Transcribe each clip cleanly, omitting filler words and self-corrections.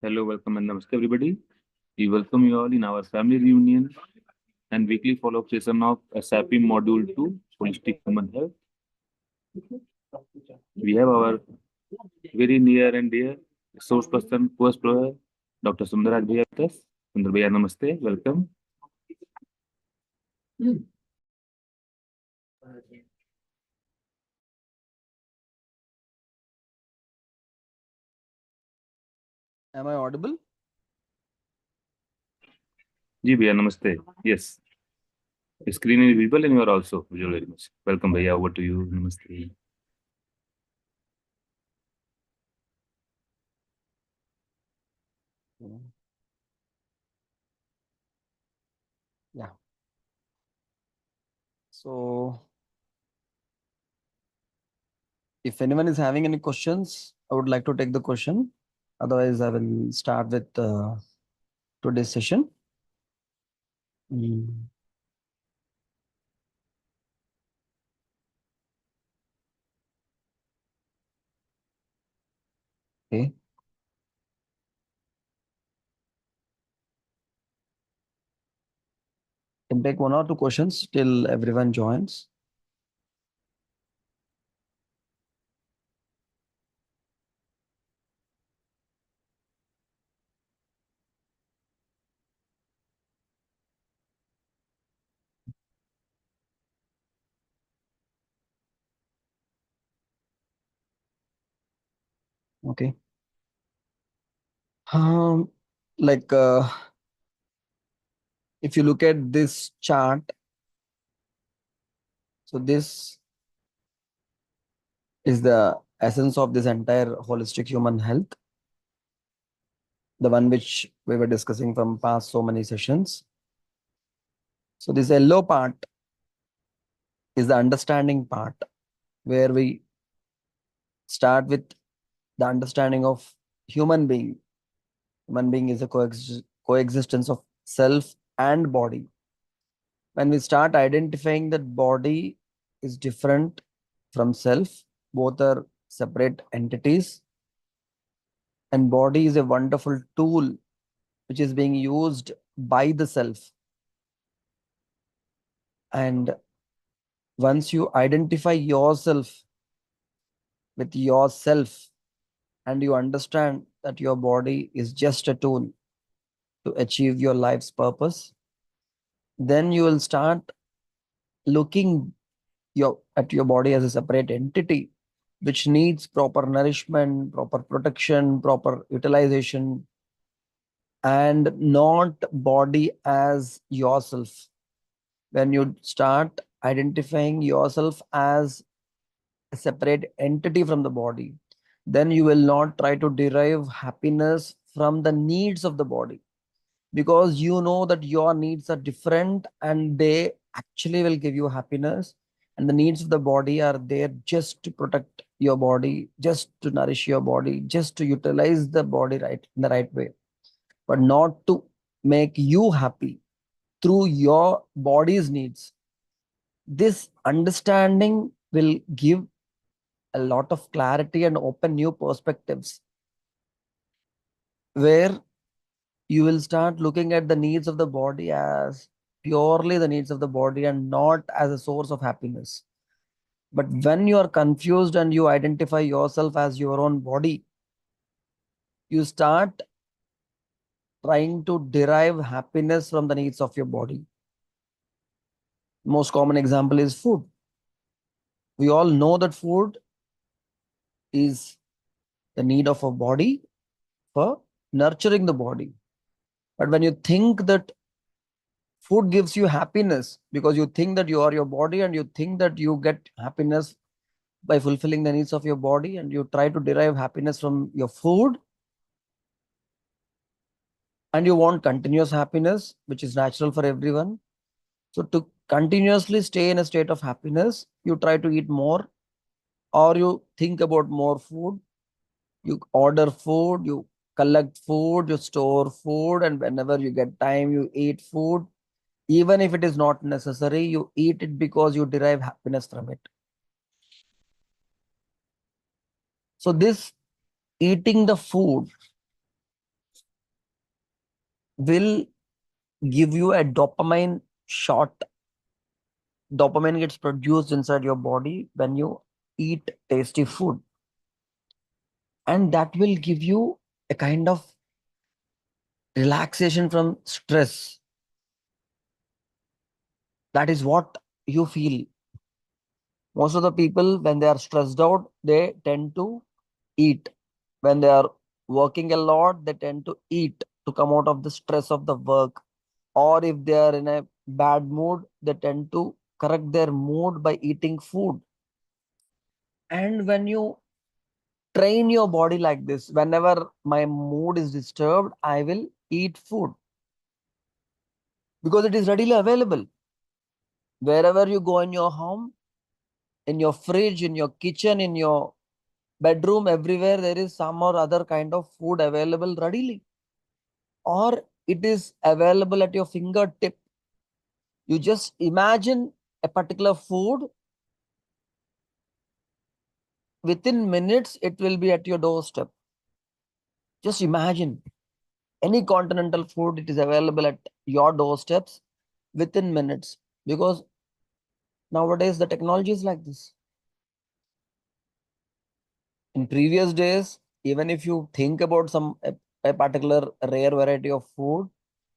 Hello, welcome and namaste everybody. We welcome you all in our family reunion and weekly follow-up session of SIP Module 2, Holistic Human Health. We have our very near and dear resource person, co-explorer, Dr. Sundaraj Bhaiya with us. Sundar Bhaiya, namaste, welcome. Am I audible? Ji Bhaiya, namaste. Yes, the screen is visible and you are also visual very much. Welcome Bhaiya, over to you. Namaste. Yeah. So, if anyone is having any questions, I would like to take the question. Otherwise, I will start with today's session. Mm. Okay. Can take one or two questions till everyone joins. Okay. Um, like if you look at this chart, so this is the essence of this entire holistic human health, the one which we were discussing from past so many sessions. So this yellow part is the understanding part, where we start with the understanding of human being. Human being is a coexistence of self and body. When we start identifying that body is different from self, both are separate entities, and body is a wonderful tool which is being used by the self. And once you identify yourself with yourself and you understand that your body is just a tool to achieve your life's purpose, then you will start looking at your body as a separate entity which needs proper nourishment, proper protection, proper utilization, and not body as yourself. When you start identifying yourself as a separate entity from the body, then you will not try to derive happiness from the needs of the body, because you know that your needs are different and they actually will give you happiness, and the needs of the body are there just to protect your body, just to nourish your body, just to utilize the body right in the right way, but not to make you happy through your body's needs. This understanding will give a lot of clarity and open new perspectives, where you will start looking at the needs of the body as purely the needs of the body and not as a source of happiness. But when you are confused and you identify yourself as your own body, you start trying to derive happiness from the needs of your body. Most common example is food. We all know that food is the need of a body for nurturing the body. But when you think that food gives you happiness because you think that you are your body and you think that you get happiness by fulfilling the needs of your body, and you try to derive happiness from your food, and you want continuous happiness, which is natural for everyone. So to continuously stay in a state of happiness, you try to eat more, or you think about more food, you order food, you collect food, you store food, and whenever you get time, you eat food. Even if it is not necessary, you eat it because you derive happiness from it. So this eating the food will give you a dopamine shot. Dopamine gets produced inside your body when you eat tasty food, and that will give you a kind of relaxation from stress. That is what you feel. Most of the people, when they are stressed out, they tend to eat. When they are working a lot, they tend to eat to come out of the stress of the work. Or if they are in a bad mood, they tend to correct their mood by eating food. And when you train your body like this, whenever my mood is disturbed, I will eat food because it is readily available. Wherever you go in your home, in your fridge, in your kitchen, in your bedroom, everywhere there is some or other kind of food available readily, or it is available at your fingertip. You just imagine a particular food, within minutes it will be at your doorstep. Just imagine any continental food, it is available at your doorsteps within minutes, because nowadays the technology is like this. In previous days, even if you think about a particular rare variety of food,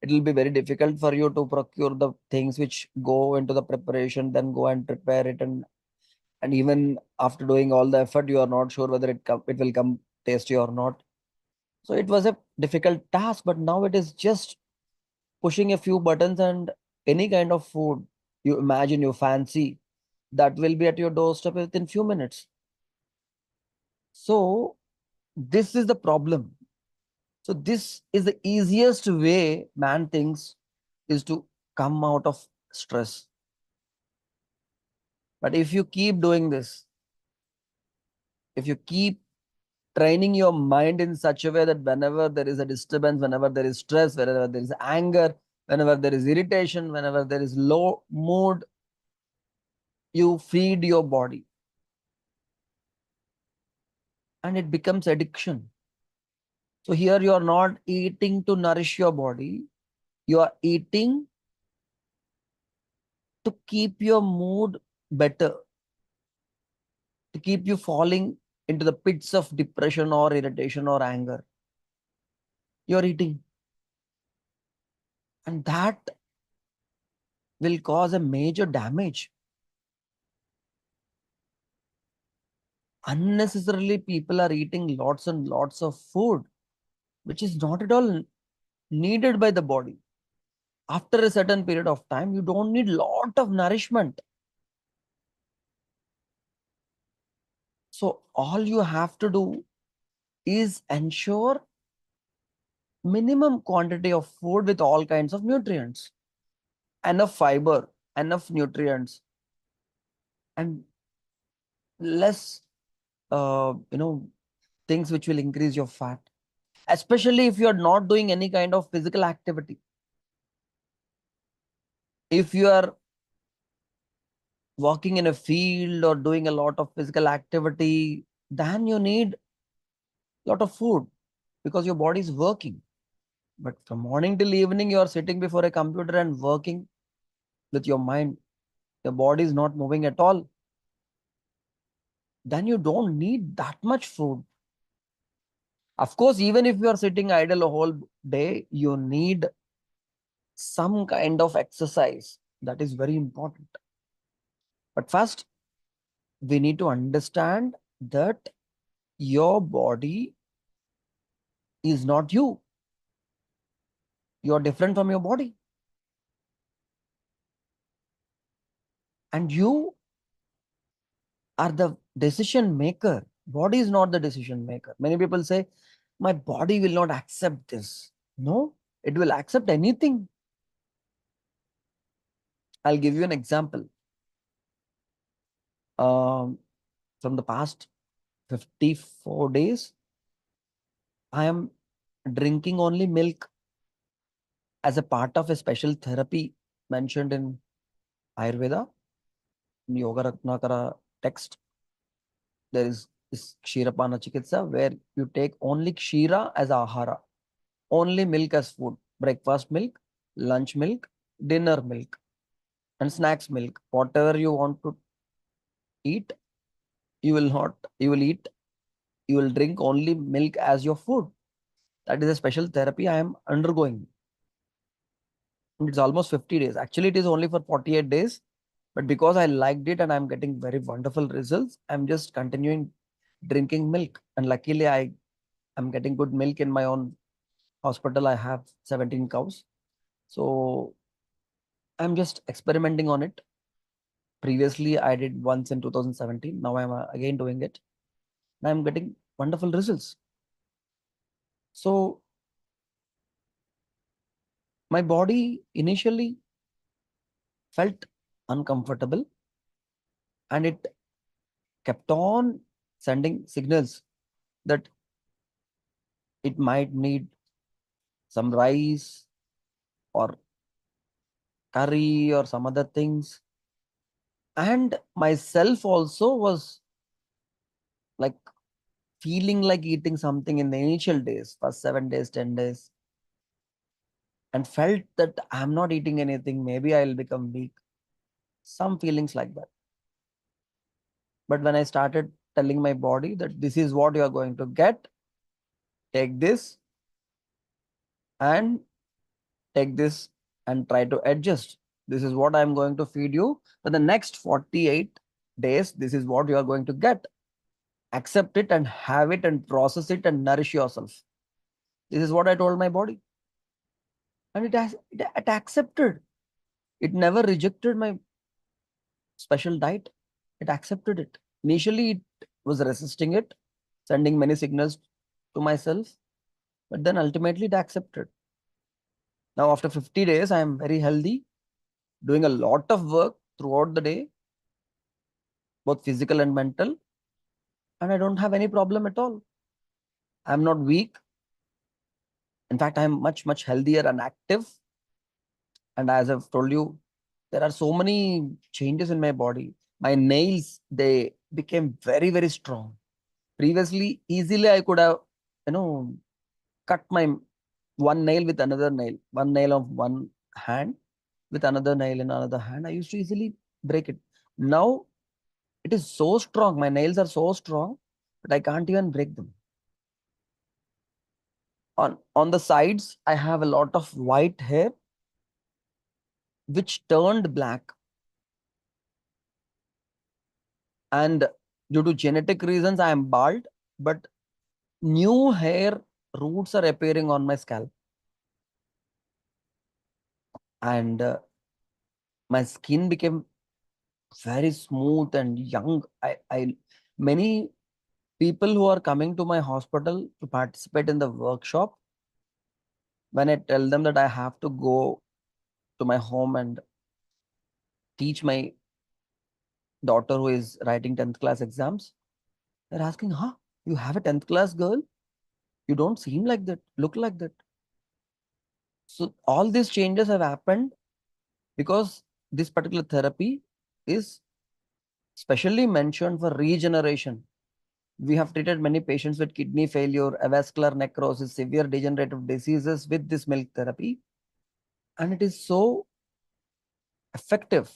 it will be very difficult for you to procure the things which go into the preparation, then go and prepare it, and even after doing all the effort, you are not sure whether it will come tasty or not. So it was a difficult task, but now it is just pushing a few buttons and any kind of food you imagine, you fancy, that will be at your doorstep within few minutes. So this is the problem. So this is the easiest way man thinks is to come out of stress. But if you keep doing this, if you keep training your mind in such a way that whenever there is a disturbance, whenever there is stress, whenever there is anger, whenever there is irritation, whenever there is low mood, you feed your body and it becomes addiction. So here you are not eating to nourish your body, you are eating to keep your mood better, to keep you falling into the pits of depression or irritation or anger. You're eating, and that will cause a major damage. Unnecessarily, people are eating lots and lots of food, which is not at all needed by the body. After a certain period of time, you don't need lot of nourishment. So all you have to do is ensure minimum quantity of food with all kinds of nutrients, enough fiber, enough nutrients, and less things which will increase your fat, especially if you are not doing any kind of physical activity. If you are working in a field or doing a lot of physical activity, then you need a lot of food because your body is working. But from morning till evening, you are sitting before a computer and working with your mind, your body is not moving at all, then you don't need that much food. Of course, even if you are sitting idle a whole day, you need some kind of exercise. That is very important. But first, we need to understand that your body is not you. You are different from your body. And you are the decision maker. Body is not the decision maker. Many people say, my body will not accept this. No, it will accept anything. I'll give you an example. Um, from the past 54 days, I am drinking only milk as a part of a special therapy mentioned in Ayurveda, in Yoga Ratnakara text. There is this Kshirapana Chikitsa where you take only Kshira as ahara, only milk as food. breakfast milk, lunch milk, dinner milk, and snacks milk. Whatever you want to eat, you will not, you will eat, you will drink only milk as your food. That is a special therapy I am undergoing. It's almost 50 days. Actually, it is only for 48 days. But because I liked it and I'm getting very wonderful results, I'm just continuing drinking milk. And luckily, I am getting good milk in my own hospital. I have 17 cows. So I'm just experimenting on it. Previously, I did once in 2017. Now I'm again doing it. And I'm getting wonderful results. So my body initially felt uncomfortable and it kept on sending signals that it might need some rice or curry or some other things. And myself also was like feeling like eating something in the initial days, first 7 days, 10 days, and felt that I'm not eating anything. Maybe I'll become weak. Some feelings like that. But when I started telling my body that this is what you are going to get, take this and take this and try to adjust. This is what I'm going to feed you for the next 48 days. This is what you are going to get. Accept it and have it and process it and nourish yourself. This is what I told my body. And it accepted. It never rejected my special diet. It accepted it. Initially, it was resisting it, sending many signals to myself, but then ultimately it accepted. Now, after 50 days, I am very healthy, doing a lot of work throughout the day, both physical and mental, and I don't have any problem at all. I'm not weak. In fact, I'm much, much healthier and active. And as I've told you, there are so many changes in my body. My nails, they became very, very strong. Previously, easily I could have, you know, cut my one nail with another nail, one nail of one hand with another nail in another hand. I used to easily break it. Now it is so strong. My nails are so strong that I can't even break them. On the sides, I have a lot of white hair which turned black. And due to genetic reasons, I am bald, but new hair roots are appearing on my scalp. And my skin became very smooth and young. I many people who are coming to my hospital to participate in the workshop, when I tell them that I have to go to my home and teach my daughter who is writing 10th class exams, they're asking, huh, you have a 10th class girl? You don't seem like that, look like that. So all these changes have happened because this particular therapy is specially mentioned for regeneration. We have treated many patients with kidney failure, avascular necrosis, severe degenerative diseases with this milk therapy, and it is so effective.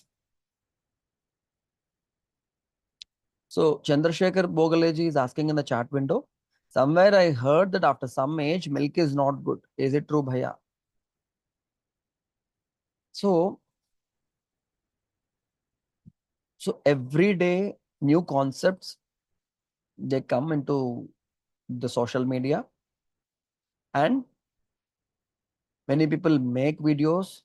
So Chandrasekhar Bogaleji is asking in the chat window, somewhere I heard that after some age, milk is not good. Is it true, Bhaiya? So, so every day, new concepts, they come into the social media, and many people make videos.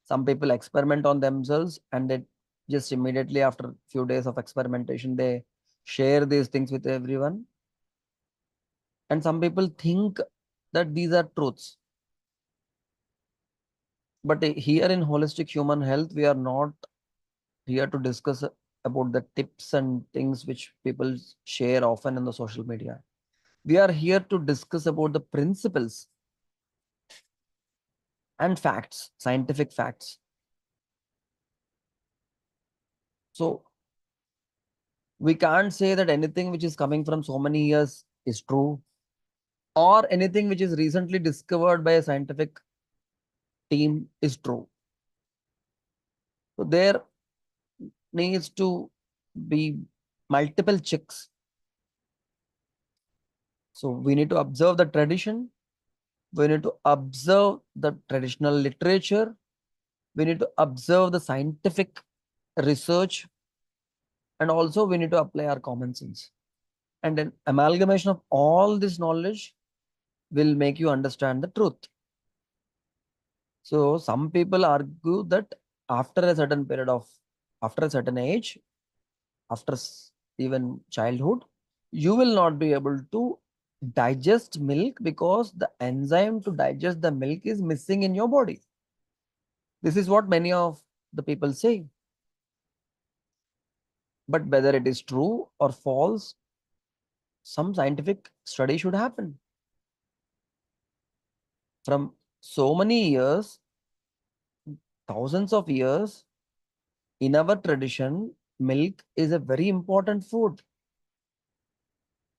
Some people experiment on themselves, and they just immediately after a few days of experimentation, they share these things with everyone. And some people think that these are truths. But here in holistic human health, we are not here to discuss about the tips and things which people share often in the social media. We are here to discuss about the principles and facts, scientific facts. So we can't say that anything which is coming from so many years is true, or anything which is recently discovered by a scientific team is true. So there needs to be multiple checks. So we need to observe the tradition. We need to observe the traditional literature. We need to observe the scientific research. And also we need to apply our common sense. And an amalgamation of all this knowledge will make you understand the truth. So some people argue that after a certain period of, after a certain age, after even childhood, you will not be able to digest milk because the enzyme to digest the milk is missing in your body. This is what many of the people say. But whether it is true or false, some scientific study should happen. From so many years, thousands of years, in our tradition, milk is a very important food.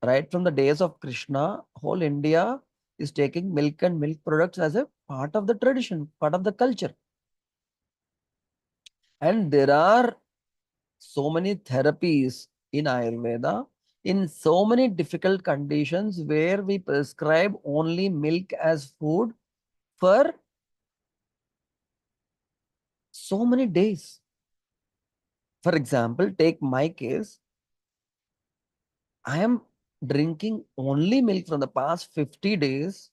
Right from the days of Krishna, whole India is taking milk and milk products as a part of the tradition, part of the culture. And there are so many therapies in Ayurveda in so many difficult conditions where we prescribe only milk as food for so many days. For example, take my case. I am drinking only milk from the past 50 days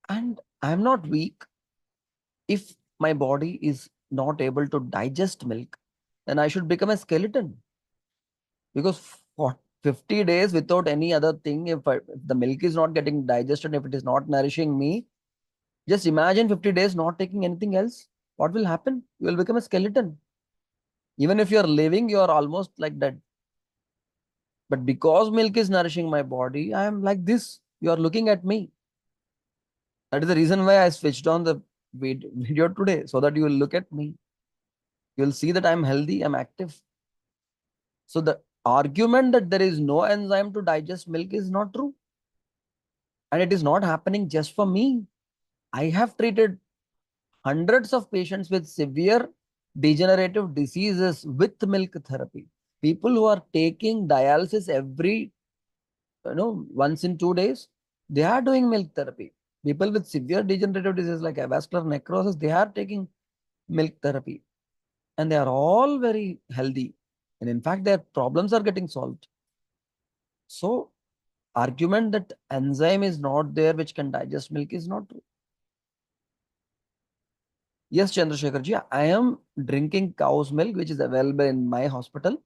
and I am not weak. If my body is not able to digest milk, then I should become a skeleton. Because for 50 days without any other thing, if the milk is not getting digested, if it is not nourishing me, just imagine 50 days not taking anything else. What will happen? You will become a skeleton. Even if you are living, you are almost like dead. But because milk is nourishing my body, I am like this. You are looking at me. That is the reason why I switched on the video today, so that you will look at me. You will see that I'm healthy, I'm active. So the argument that there is no enzyme to digest milk is not true. And it is not happening just for me. I have treated hundreds of patients with severe degenerative diseases with milk therapy. People who are taking dialysis every, once in 2 days, they are doing milk therapy. People with severe degenerative disease like avascular necrosis, they are taking milk therapy. And they are all very healthy. And in fact, their problems are getting solved. So argument that enzyme is not there which can digest milk is not true. Yes, Chandrasekhar ji, I am drinking cow's milk, which is available in my hospital,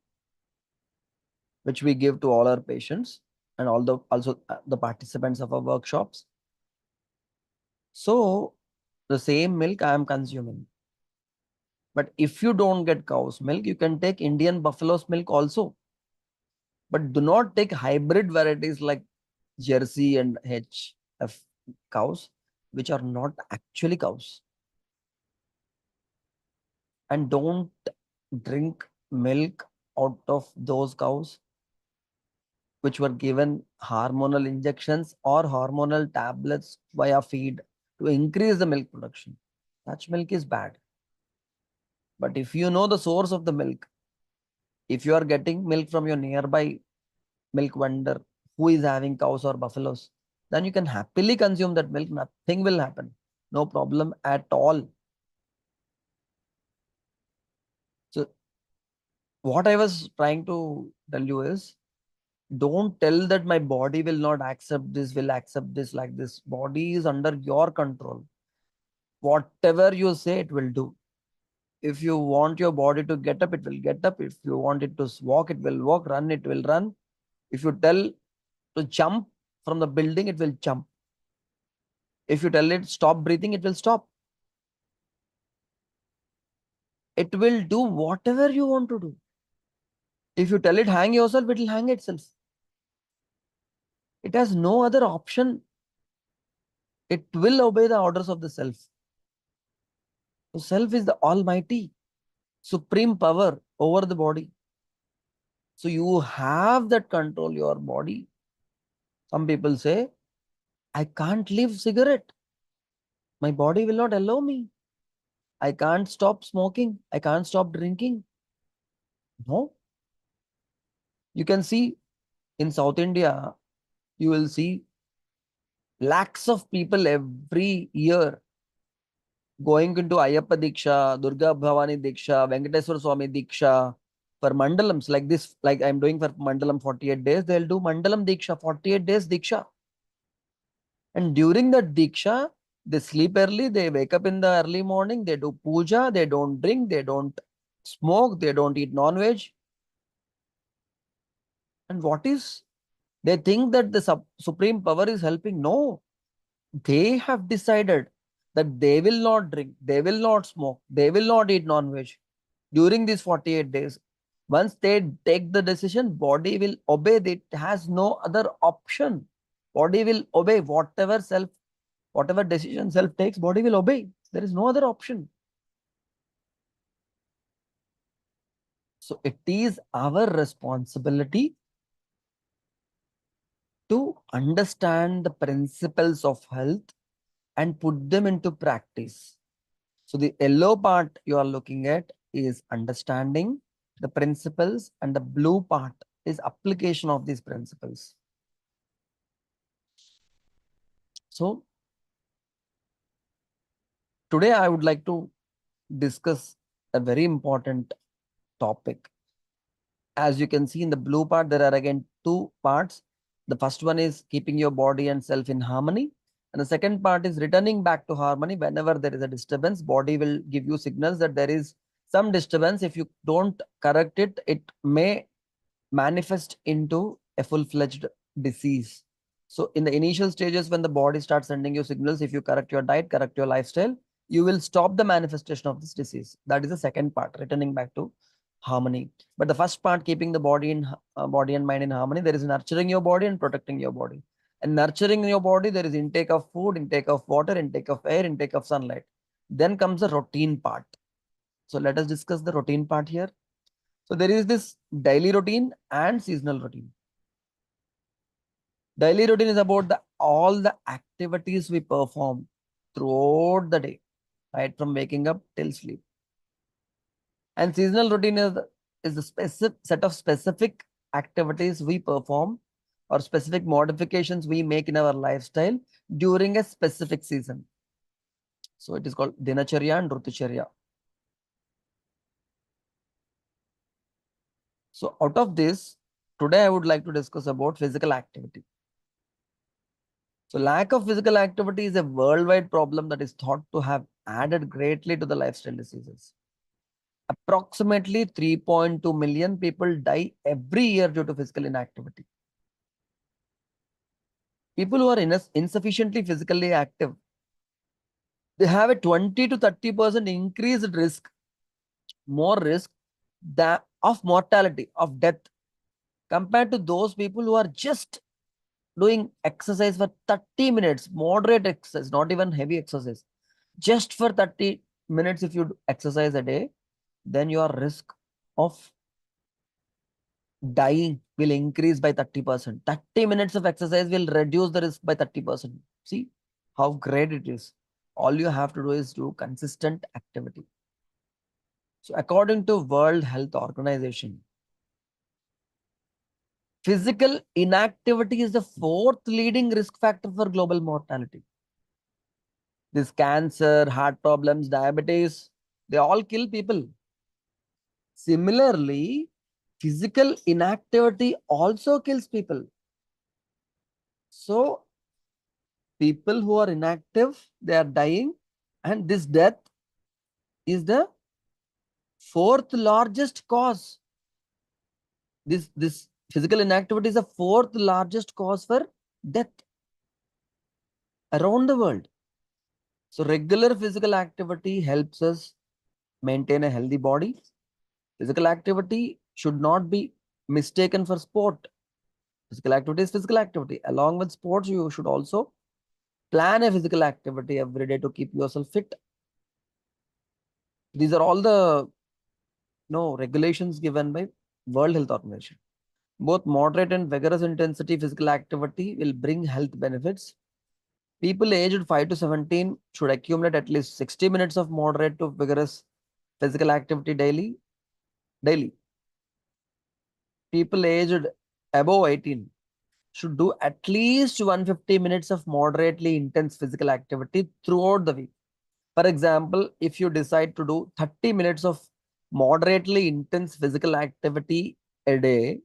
which we give to all our patients and all the also the participants of our workshops. So the same milk I am consuming. But if you don't get cow's milk, you can take Indian buffalo's milk also. But do not take hybrid varieties like Jersey and HF cows, which are not actually cows. And don't drink milk out of those cows which were given hormonal injections or hormonal tablets via feed to increase the milk production. Such milk is bad. But if you know the source of the milk, if you are getting milk from your nearby milk vendor who is having cows or buffaloes, then you can happily consume that milk. Nothing will happen. No problem at all. So what I was trying to tell you is, don't tell that my body will not accept this, will accept this like this. Body is under your control. Whatever you say, it will do. If you want your body to get up, it will get up. If you want it to walk, it will walk. Run, it will run. If you tell to jump from the building, it will jump. If you tell it stop breathing, it will stop. It will do whatever you want to do. If you tell it hang yourself, it will hang itself. It has no other option. It will obey the orders of the self. So self is the almighty, supreme power over the body. So you have that control your body. Some people say, I can't leave cigarette. My body will not allow me. I can't stop smoking. I can't stop drinking. No. You can see in South India, you will see lakhs of people every year going into Ayyappa Diksha, Durga Bhavani Diksha, Venkateswara Swami Diksha for mandalams like this, like I'm doing for mandalam 48 days, they'll do mandalam Diksha, 48 days Diksha. And during that Diksha, they sleep early, they wake up in the early morning, they do puja, they don't drink, they don't smoke, they don't eat non-veg. And what is, they think that the supreme power is helping. No, they have decided that they will not drink, they will not smoke, they will not eat non-veg during these 48 days. Once they take the decision, body will obey. It has no other option. Body will obey whatever decision self takes, body will obey. There is no other option. So it is our responsibility to understand the principles of health and put them into practice. So the yellow part you are looking at is understanding the principles, and the blue part is application of these principles. So today I would like to discuss a very important topic. As you can see in the blue part, there are again two parts. The first one is keeping your body and self in harmony. And the second part is returning back to harmony. Whenever there is a disturbance, body will give you signals that there is some disturbance. If you don't correct it, it may manifest into a full-fledged disease. So in the initial stages, when the body starts sending you signals, if you correct your diet, correct your lifestyle, you will stop the manifestation of this disease. That is the second part, returning back to harmony. But the first part, keeping the body in body and mind in harmony, there is nurturing your body and protecting your body. And nurturing your body, there is intake of food, intake of water, intake of air, intake of sunlight. Then comes the routine part. So let us discuss the routine part here. So there is this daily routine and seasonal routine. Daily routine is about all the activities we perform throughout the day, right from waking up till sleep. And seasonal routine is the specific set of specific activities we perform or specific modifications we make in our lifestyle during a specific season. So it is called Dinacharya and Rutucharya. So out of this, today I would like to discuss about physical activity. So lack of physical activity is a worldwide problem that is thought to have added greatly to the lifestyle diseases. Approximately 3.2 million people die every year due to physical inactivity. People who are insufficiently physically active, they have a 20 to 30% increased risk, more risk of mortality, of death, compared to those people who are just doing exercise for 30 minutes, moderate exercise, not even heavy exercise. Just for 30 minutes, if you exercise a day, then your risk of dying will increase by 30%. 30 minutes of exercise will reduce the risk by 30%. See how great it is. All you have to do is do consistent activity. So according to World Health Organization, physical inactivity is the fourth leading risk factor for global mortality. This cancer, heart problems, diabetes, they all kill people. Similarly, physical inactivity also kills people. So people who are inactive, they are dying, and this death is the fourth largest cause. This physical inactivity is the fourth largest cause for death around the world. So regular physical activity helps us maintain a healthy body. Physical activity should not be mistaken for sport. Physical activity is physical activity. Along with sports, you should also plan a physical activity every day to keep yourself fit. These are all the regulations given by World Health Organization. Both moderate and vigorous intensity physical activity will bring health benefits. People aged 5 to 17 should accumulate at least 60 minutes of moderate to vigorous physical activity daily. Daily. People aged above 18 should do at least 150 minutes of moderately intense physical activity throughout the week. For example, if you decide to do 30 minutes of moderately intense physical activity a day,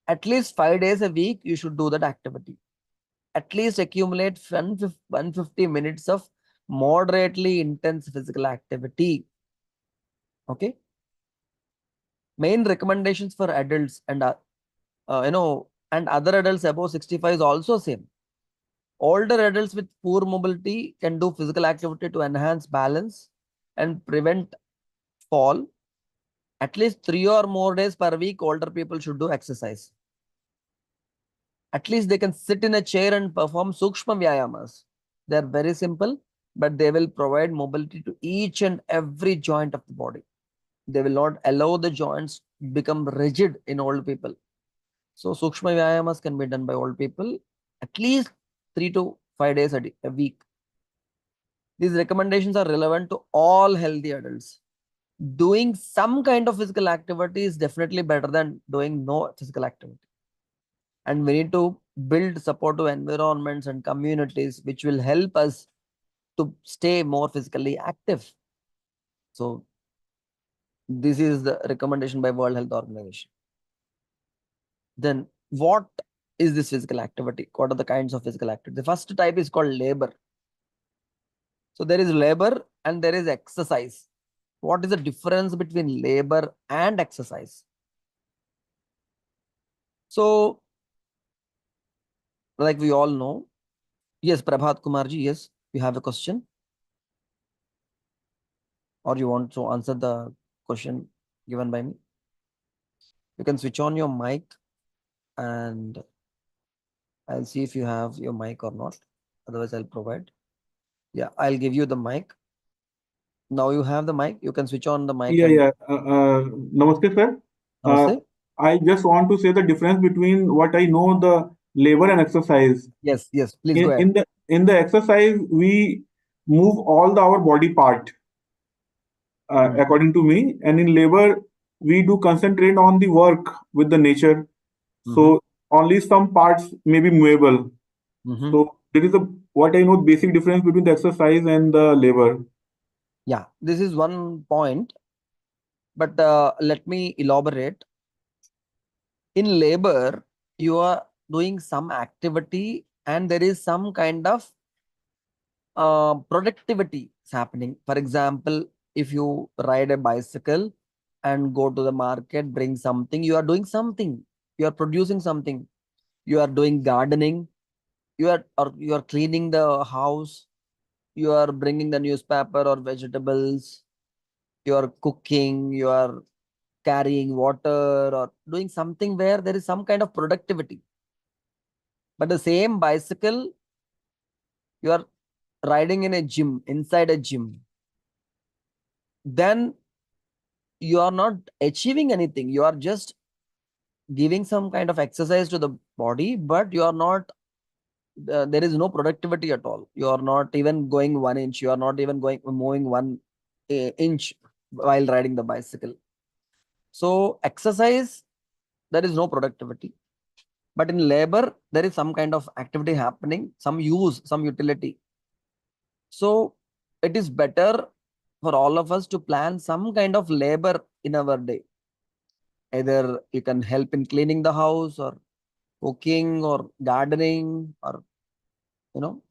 at least 5 days a week, you should do that activity. At least accumulate 150 minutes of moderately intense physical activity. Okay. Main recommendations for adults and other adults above 65 is also same. Older adults with poor mobility can do physical activity to enhance balance and prevent fall. At least 3 or more days per week, older people should do exercise. At least they can sit in a chair and perform Sukshma Vyayamas. They are very simple, but they will provide mobility to each and every joint of the body. They will not allow the joints become rigid in old people. So Sukshma Vyayamas can be done by old people at least 3 to 5 days a week. These recommendations are relevant to all healthy adults. Doing some kind of physical activity is definitely better than doing no physical activity. And we need to build supportive environments and communities which will help us to stay more physically active. So this is the recommendation by World Health Organization. Then what is this physical activity? What are the kinds of physical activity? The first type is called labor. So there is labor and there is exercise. What is the difference between labor and exercise? So, like we all know, yes, Prabhat Kumarji, yes, you have a question or you want to answer the question given by me? You can switch on your mic and I'll see if you have your mic or not. Otherwise, I'll provide. Yeah, I'll give you the mic. Now you have the mic. You can switch on the mic Yeah, and yeah. Namaste, sir. Uh, namaste. I just want to say the difference between what I know the labor and exercise. Yes, yes, please go In ahead. in the in the exercise, we move all our body part, Mm-hmm. according to me, and in labor, we do concentrate on the work with the nature. Mm-hmm. So only some parts may be movable. Mm-hmm. So there is a what I know basic difference between the exercise and the labor. Yeah, this is one point, but let me elaborate. In labor, you are doing some activity and there is some kind of productivity is happening. For example, if you ride a bicycle and go to the market, bring something, you are doing something, you are producing something, you are doing gardening, you are cleaning the house, you are bringing the newspaper or vegetables, you are cooking, you are carrying water or doing something where there is some kind of productivity. But the same bicycle, you are riding in a gym, inside a gym, then you are not achieving anything. You are just giving some kind of exercise to the body, but you are not, there is no productivity at all. You are not even going 1 inch. You are not even moving one inch while riding the bicycle. So, exercise, there is no productivity. But in labor, there is some kind of activity happening, some use, some utility. So, it is better for all of us to plan some kind of labor in our day. Either you can help in cleaning the house or cooking or gardening or, you know,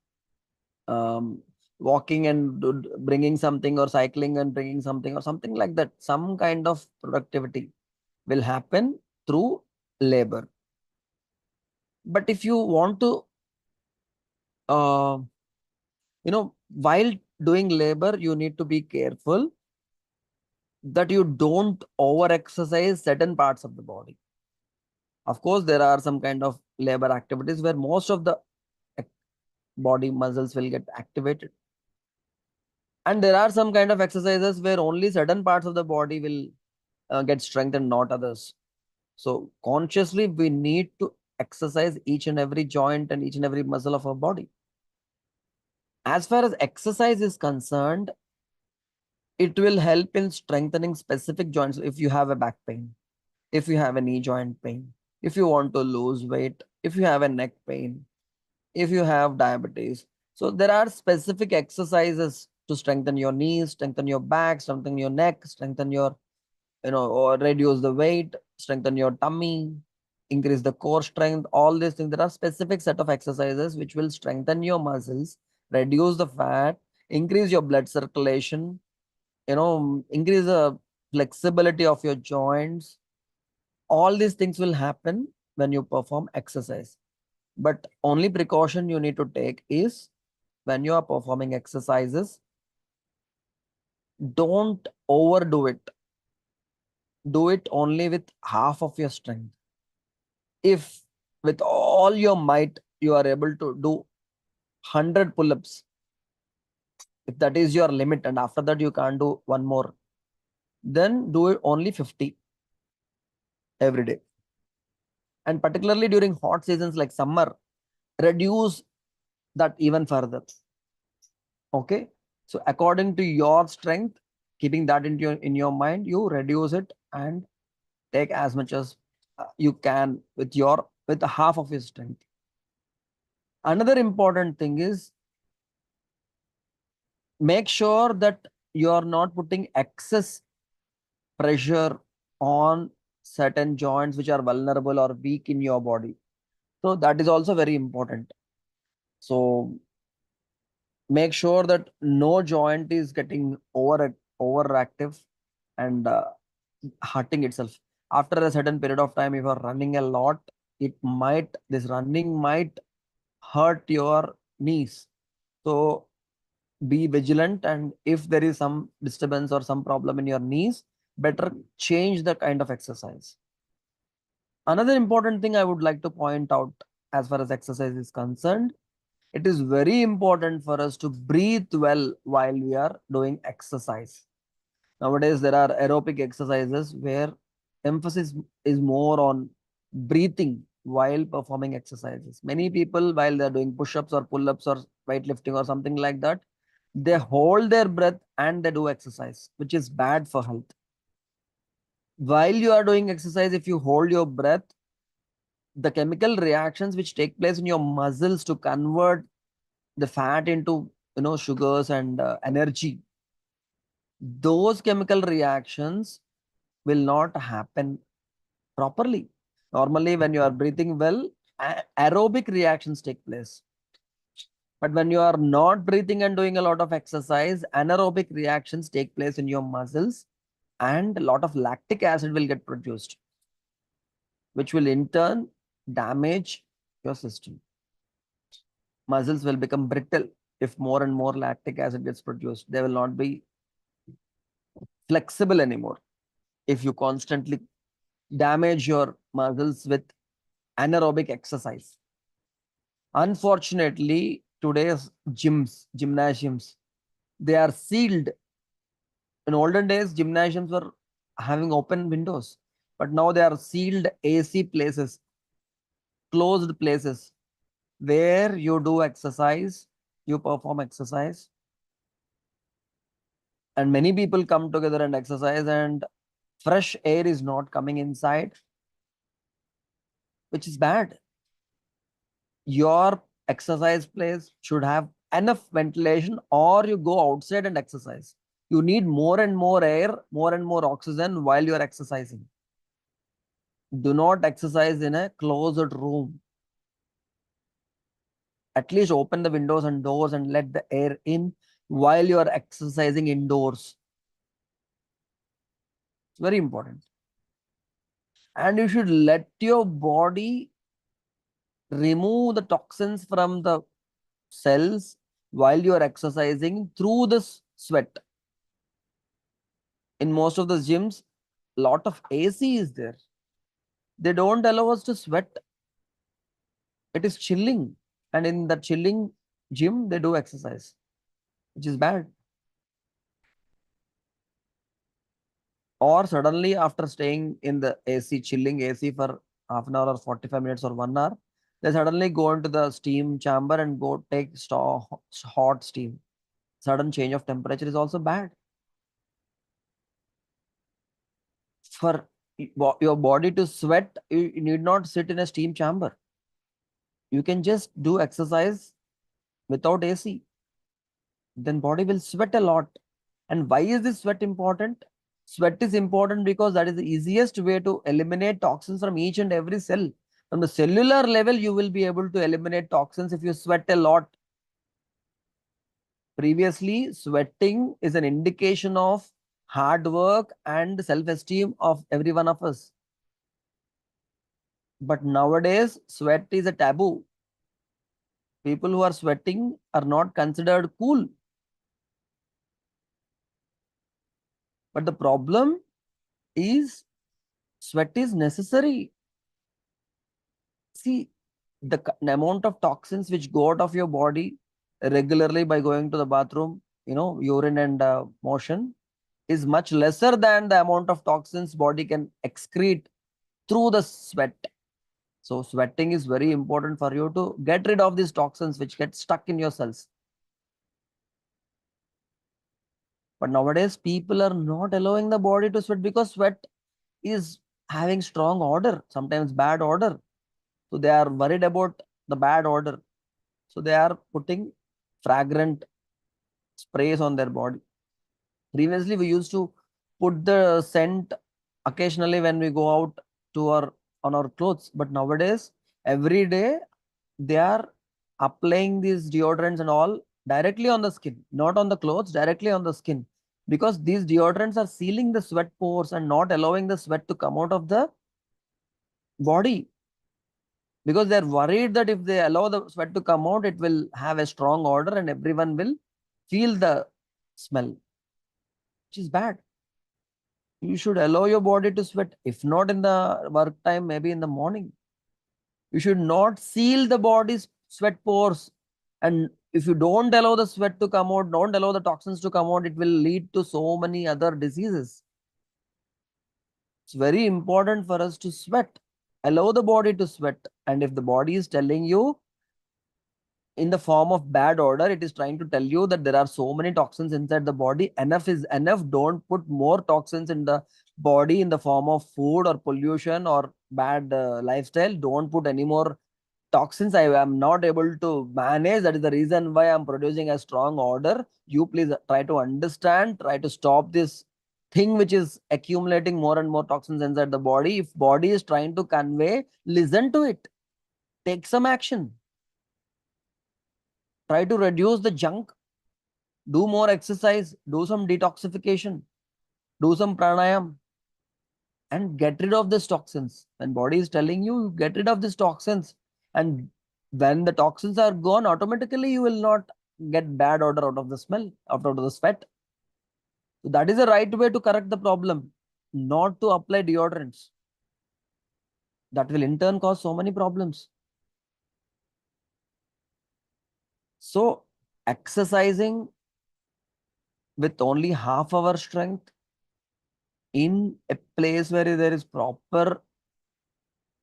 um, walking and bringing something or cycling and bringing something or something like that. Some kind of productivity will happen through labor. But if you want to, uh, while doing labor, you need to be careful that you don't over exercise certain parts of the body. Of course, there are some kind of labor activities where most of the body muscles will get activated. And there are some kind of exercises where only certain parts of the body will get strengthened, not others. So, consciously, we need to exercise each and every joint and each and every muscle of our body. As far as exercise is concerned, it will help in strengthening specific joints. If you have a back pain, if you have a knee joint pain, if you want to lose weight, if you have a neck pain, if you have diabetes. So there are specific exercises to strengthen your knees, strengthen your back, strengthen your neck, strengthen your, or reduce the weight, strengthen your tummy, increase the core strength, all these things. There are specific set of exercises which will strengthen your muscles, reduce the fat, increase your blood circulation, increase the flexibility of your joints. All these things will happen when you perform exercise. But only precaution you need to take is when you are performing exercises, don't overdo it. Do it only with half of your strength. If with all your might you are able to do 100 pull-ups, if that is your limit and after that you can't do one more, then do it only 50 every day. And particularly during hot seasons like summer, reduce that even further. Okay, so according to your strength, keeping that in your mind, you reduce it and take as much as you can with the half of your strength. Another important thing is, make sure that you are not putting excess pressure on certain joints which are vulnerable or weak in your body. So that is also very important. So make sure that no joint is getting overactive and hurting itself. After a certain period of time, if you are running a lot, this running might hurt your knees. So be vigilant, and if there is some disturbance or some problem in your knees, better change the kind of exercise. Another important thing I would like to point out as far as exercise is concerned, it is very important for us to breathe well while we are doing exercise. Nowadays, there are aerobic exercises where emphasis is more on breathing while performing exercises. Many people, while they're doing push-ups or pull-ups or weightlifting or something like that, they hold their breath and they do exercise, which is bad for health. While you are doing exercise, if you hold your breath, the chemical reactions which take place in your muscles to convert the fat into sugars and energy, those chemical reactions will not happen properly. Normally, when you are breathing well, aerobic reactions take place. But when you are not breathing and doing a lot of exercise, anaerobic reactions take place in your muscles and a lot of lactic acid will get produced, which will in turn damage your system. Muscles will become brittle if more and more lactic acid gets produced. They will not be flexible anymore if you constantly damage your muscles with anaerobic exercise. Unfortunately, today's gymnasiums, they are sealed. In olden days, gymnasiums were having open windows, but now they are sealed AC places, closed places where you do exercise, you perform exercise, and many people come together and exercise, and fresh air is not coming inside, which is bad. Your exercise place should have enough ventilation, or you go outside and exercise. You need more and more air, more and more oxygen while you are exercising. Do not exercise in a closed room. At least open the windows and doors and let the air in while you are exercising indoors. It's very important. And you should let your body remove the toxins from the cells while you are exercising through this sweat. In most of the gyms, a lot of AC is there. They don't allow us to sweat. It is chilling. And in the chilling gym, they do exercise, which is bad. Or suddenly, after staying in the AC, chilling AC for half an hour or 45 minutes or 1 hour, They suddenly go into the steam chamber and go take hot steam. Sudden change of temperature is also bad. For your body to sweat, you need not sit in a steam chamber. You can just do exercise without AC. Then body will sweat a lot. And why is this sweat important? Sweat is important because that is the easiest way to eliminate toxins from each and every cell. From the cellular level, you will be able to eliminate toxins if you sweat a lot. Previously, sweating is an indication of hard work and self-esteem of every one of us. But nowadays, sweat is a taboo. People who are sweating are not considered cool. But the problem is sweat is necessary. See, the amount of toxins which go out of your body regularly by going to the bathroom, urine and motion is much lesser than the amount of toxins body can excrete through the sweat. So sweating is very important for you to get rid of these toxins which get stuck in your cells. But nowadays, people are not allowing the body to sweat because sweat is having strong odor, sometimes bad odor. So they are worried about the bad odor. So they are putting fragrant sprays on their body. Previously, we used to put the scent occasionally when we go out to on our clothes. But nowadays, every day they are applying these deodorants and all directly on the skin, not on the clothes, directly on the skin. Because these deodorants are sealing the sweat pores and not allowing the sweat to come out of the body. Because they're worried that if they allow the sweat to come out, it will have a strong odor and everyone will feel the smell, which is bad. You should allow your body to sweat. If not in the work time, maybe in the morning. You should not seal the body's sweat pores. And if you don't allow the sweat to come out, don't allow the toxins to come out, it will lead to so many other diseases. It's very important for us to sweat. Allow the body to sweat. And if the body is telling you in the form of bad odor, it is trying to tell you that there are so many toxins inside the body. Enough is enough. Don't put more toxins in the body in the form of food or pollution or bad lifestyle. Don't put any more toxins. I am not able to manage. That is the reason why I'm producing a strong odor. You please try to understand, try to stop this thing which is accumulating more and more toxins inside the body. If body is trying to convey, listen to it. Take some action. Try to reduce the junk. Do more exercise. Do some detoxification. Do some pranayam. And get rid of these toxins. When body is telling you, get rid of these toxins. And when the toxins are gone, automatically you will not get bad odor out of the smell, out of the sweat. So that is the right way to correct the problem, not to apply deodorants. That will in turn cause so many problems. So exercising with only half our strength in a place where there is proper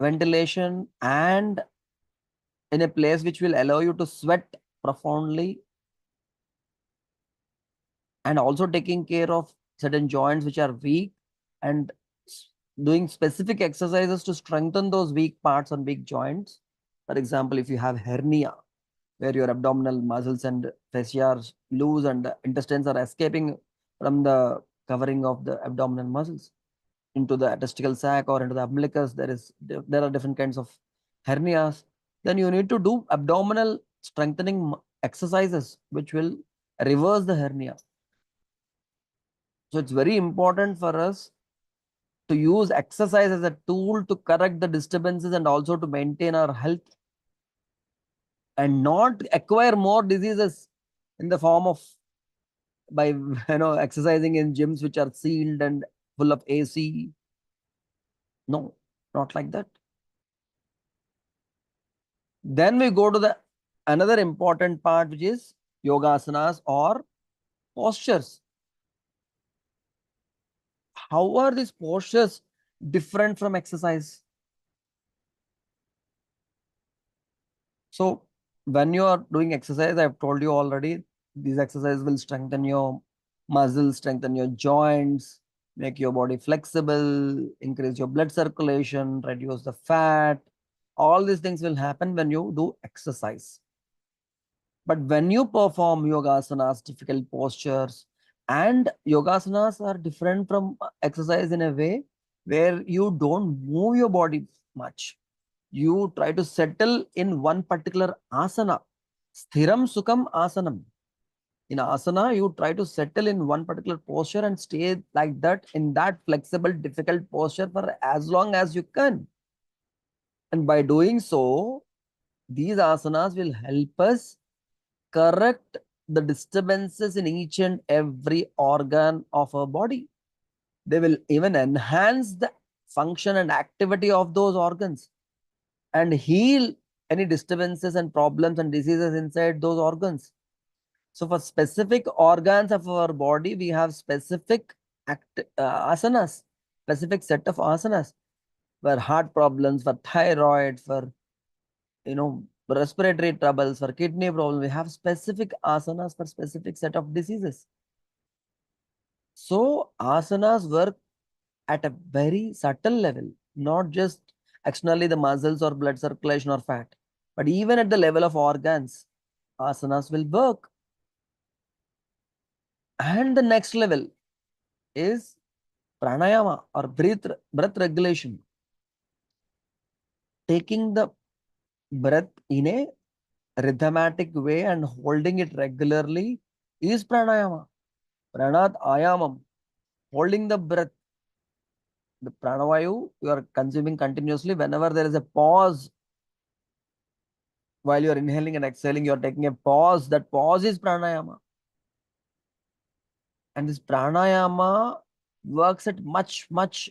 ventilation and in a place which will allow you to sweat profoundly, and also taking care of certain joints which are weak and doing specific exercises to strengthen those weak parts and weak joints. For example, if you have hernia, where your abdominal muscles and fascia are loose and the intestines are escaping from the covering of the abdominal muscles into the testicle sac or into the umbilicus, there are different kinds of hernias. Then you need to do abdominal strengthening exercises which will reverse the hernia. So it's very important for us to use exercise as a tool to correct the disturbances and also to maintain our health and not acquire more diseases in the form of by exercising in gyms which are sealed and full of AC. No, not like that. Then we go to the another important part, which is yoga asanas or postures. How are these postures different from exercise? So when you are doing exercise, I've told you already, these exercises will strengthen your muscles, strengthen your joints, make your body flexible, increase your blood circulation, reduce the fat. All these things will happen when you do exercise. But when you perform yogasanas, difficult postures, and yogasanas are different from exercise in a way where you don't move your body much. You try to settle in one particular asana. Sthiram Sukham Asanam. In asana, you try to settle in one particular posture and stay like that in that flexible, difficult posture for as long as you can. And by doing so, these asanas will help us correct the disturbances in each and every organ of our body. They will even enhance the function and activity of those organs and heal any disturbances and problems and diseases inside those organs. So for specific organs of our body, we have specific asanas, specific set of asanas for heart problems, for thyroid, for respiratory troubles, for kidney problems. We have specific asanas for specific set of diseases. So asanas work at a very subtle level, not just externally the muscles or blood circulation or fat, but even at the level of organs, asanas will work. And the next level is pranayama or breath regulation. Taking the breath in a rhythmatic way and holding it regularly is pranayama. Pranat ayamam, holding the breath. The pranavayu you are consuming continuously. Whenever there is a pause while you are inhaling and exhaling, you are taking a pause. That pause is pranayama. And this pranayama works at much, much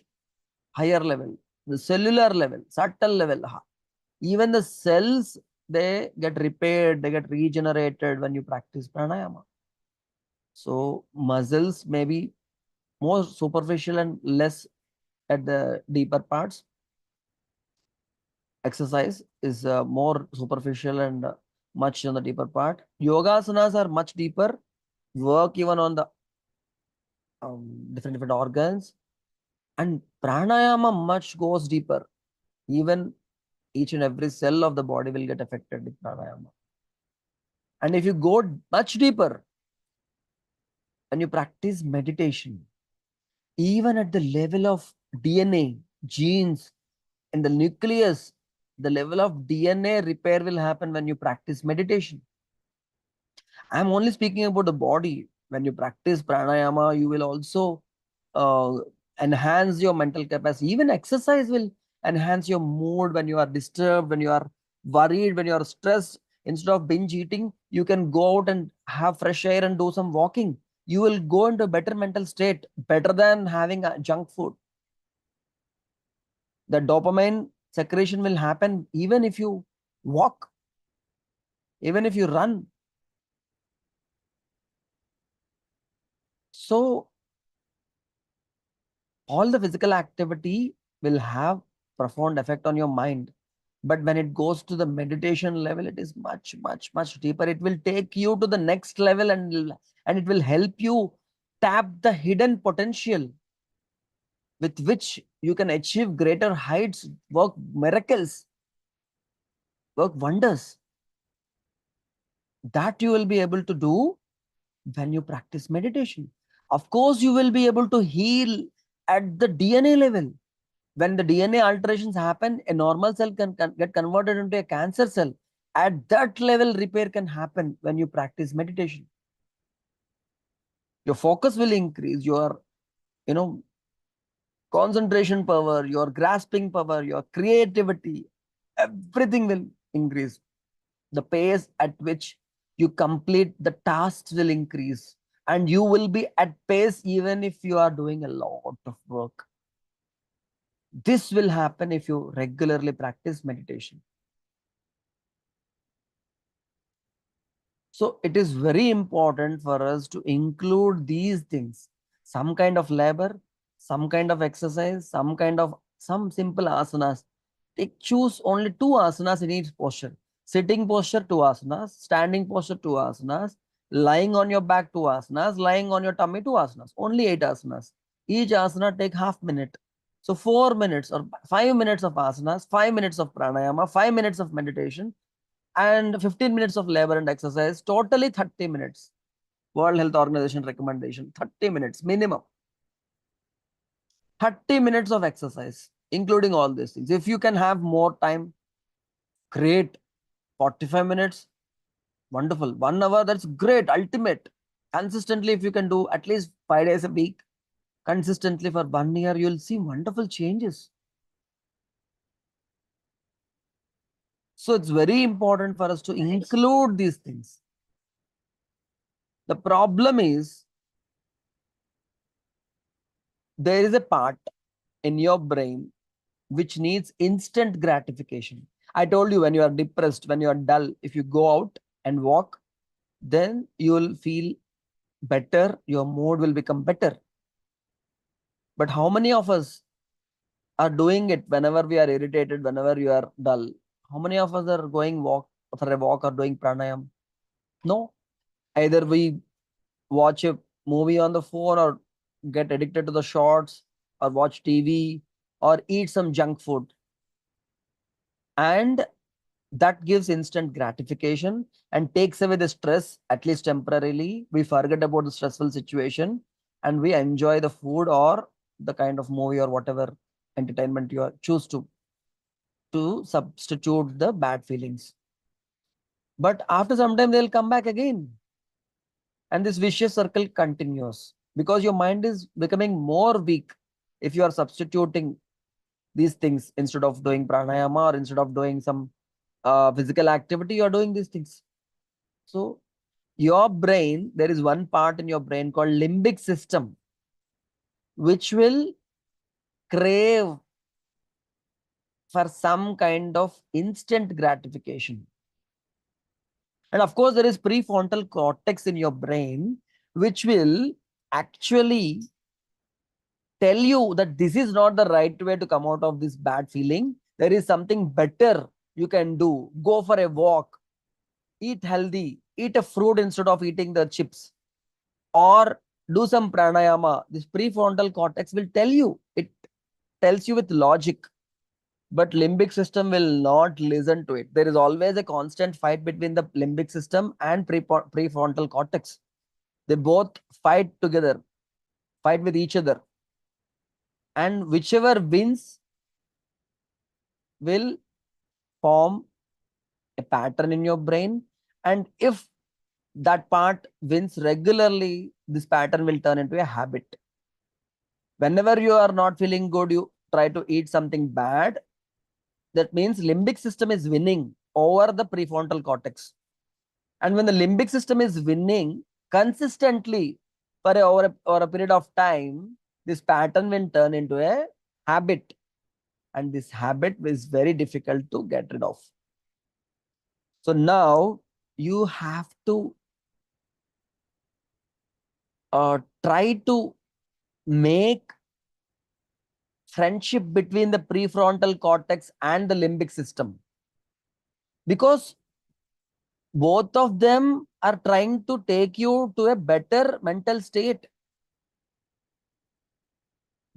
higher level, the cellular level, subtle level. Even the cells, they get repaired, they get regenerated when you practice pranayama. So muscles may be more superficial and less at the deeper parts. Exercise is more superficial and much on the deeper part. Yogasanas are much deeper, work even on the different organs. And pranayama much goes deeper. Even each and every cell of the body will get affected with pranayama. And if you go much deeper, when you practice meditation, even at the level of DNA, genes, in the nucleus, the level of DNA repair will happen when you practice meditation. I'm only speaking about the body. When you practice pranayama, you will also uh, enhance your mental capacity. Even exercise will enhance your mood when you are disturbed, when you are worried, when you are stressed. Instead of binge eating, you can go out and have fresh air and do some walking. You will go into a better mental state, better than having a junk food. The dopamine secretion will happen even if you walk, even if you run. So all the physical activity will have profound effect on your mind. But when it goes to the meditation level, it is much, much, much deeper. It will take you to the next level and it will help you tap the hidden potential with which you can achieve greater heights, work miracles, work wonders. That you will be able to do when you practice meditation. Of course, you will be able to heal at the DNA level. When the DNA alterations happen, a normal cell can get converted into a cancer cell. At that level, repair can happen when you practice meditation. Your focus will increase, your concentration power, your grasping power, your creativity, everything will increase. The pace at which you complete the tasks will increase, and you will be at pace even if you are doing a lot of work. This will happen if you regularly practice meditation. So it is very important for us to include these things, some kind of labor, some kind of exercise, some simple asanas. Choose only 2 asanas in each posture. Sitting posture 2 asanas, standing posture 2 asanas, lying on your back 2 asanas, lying on your tummy 2 asanas. Only 8 asanas. Each asana take half minute. So 4 minutes or 5 minutes of asanas, 5 minutes of pranayama, 5 minutes of meditation, and 15 minutes of labor and exercise. Totally 30 minutes. World Health Organization recommendation, 30 minutes minimum. 30 minutes of exercise, including all these things. If you can have more time, great. 45 minutes, wonderful. 1 hour, that's great, ultimate. Consistently, if you can do at least 5 days a week, consistently for 1 year, you'll see wonderful changes. So it's very important for us to include these things. The problem is there is a part in your brain which needs instant gratification. I told you, when you are depressed, when you are dull, if you go out and walk, then you will feel better, your mood will become better. But how many of us are doing it whenever we are irritated, whenever you are dull? How many of us are going walk for a walk or doing pranayam? No. Either we watch a movie on the phone, or get addicted to the shorts, or watch TV, or eat some junk food. And that gives instant gratification and takes away the stress, at least temporarily. We forget about the stressful situation and we enjoy the food or the kind of movie or whatever entertainment you choose to substitute the bad feelings. But after some time, they'll come back again. And this vicious circle continues because your mind is becoming more weak if you are substituting these things instead of doing pranayama or instead of doing some physical activity, you're doing these things. So your brain, there is one part in your brain called limbic system, which will crave for some kind of instant gratification. And of course, there is prefrontal cortex in your brain, which will actually tell you that this is not the right way to come out of this bad feeling. There is something better you can do. Go for a walk, eat healthy, eat a fruit instead of eating the chips, or do some pranayama. This prefrontal cortex will tell you, it tells you with logic, but limbic system will not listen to it. There is always a constant fight between the limbic system and prefrontal cortex. They both fight together, fight with each other, and whichever wins will form a pattern in your brain. And if that part wins regularly, this pattern will turn into a habit. Whenever you are not feeling good, you try to eat something bad. That means limbic system is winning over the prefrontal cortex. And when the limbic system is winning consistently for over a period of time, this pattern will turn into a habit. And this habit is very difficult to get rid of. So now you have to try to make friendship between the prefrontal cortex and the limbic system, because both of them are trying to take you to a better mental state.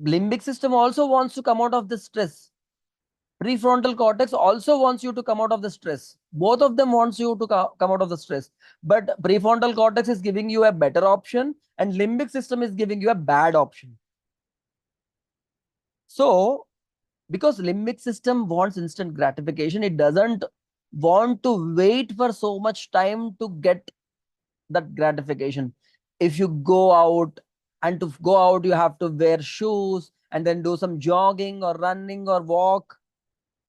Limbic system also wants to come out of the stress. Prefrontal cortex also wants you to come out of the stress. Both of them wants you to come out of the stress. But prefrontal cortex is giving you a better option and limbic system is giving you a bad option. So, because limbic system wants instant gratification, it doesn't want to wait for so much time to get that gratification. If you go out, and to go out, you have to wear shoes and then do some jogging or running or walk